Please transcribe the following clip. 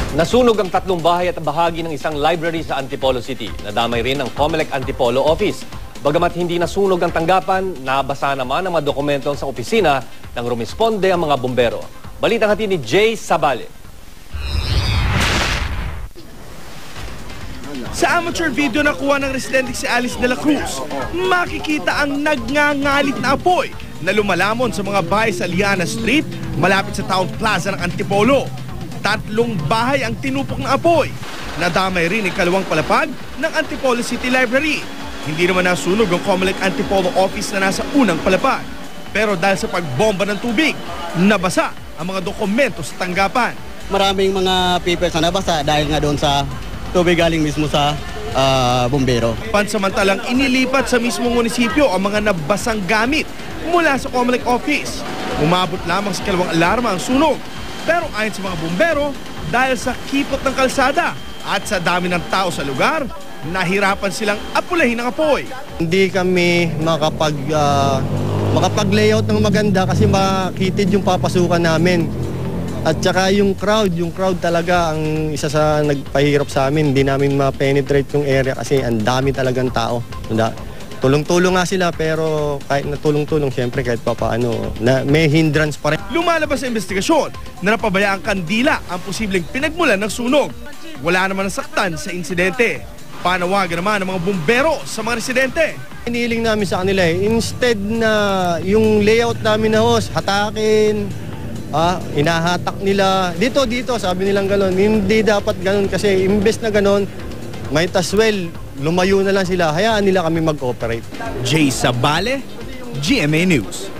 Nasunog ang 3 bahay at bahagi ng isang library sa Antipolo City. Nadamay rin ang COMELEC Antipolo Office. Bagamat hindi nasunog ang tanggapan, nabasa naman ang mga dokumento sa opisina nang rumisponde ang mga bumbero. Balitang hatid ni Jay Sabale. Sa amateur video na kuha ng residente si Alice de la Cruz, makikita ang nagngangalit na apoy na lumalamon sa mga bahay sa Liana Street malapit sa Town Plaza ng Antipolo. 3 bahay ang tinupok ng apoy. Nadamay rin ang kalawang palapag ng Antipolo City Library. Hindi naman nasunog ang COMELEC Antipolo Office na nasa unang palapag. Pero dahil sa pagbomba ng tubig, nabasa ang mga dokumento sa tanggapan. Maraming mga papers na nabasa dahil nga doon sa tubig galing mismo sa bumbero. Pansamantalang inilipat sa mismong munisipyo ang mga nabasang gamit mula sa COMELEC Office. Umabot lamang sa kalawang alarma ang sunog. Pero ayon sa mga bumbero, dahil sa kipot ng kalsada at sa dami ng tao sa lugar, nahirapan silang apulahin ng apoy. Hindi kami makapag-layout ng maganda kasi makitid yung papasukan namin. At saka yung crowd talaga ang isa sa nagpahirap sa amin. Hindi namin ma-penetrate yung area kasi ang dami talagang tao. Tulong-tulong nga sila pero kahit na tulong-tulong, siyempre kahit pa paano, na may hindrance pa rin. Lumalabas sa investigasyon na napabayaan kandila ang posibleng pinagmulan ng sunog. Wala naman nasaktan sa insidente. Panawagan naman ng mga bumbero sa mga residente. Hinihiling namin sa kanila instead na yung layout namin na hatakin, hinahatak nila. Dito, sabi nilang gano'n. Hindi dapat gano'n kasi imbes na gano'n, might as well, lumayo na lang sila. Hayaan nila kami mag-operate. Jay Sabale, GMA News.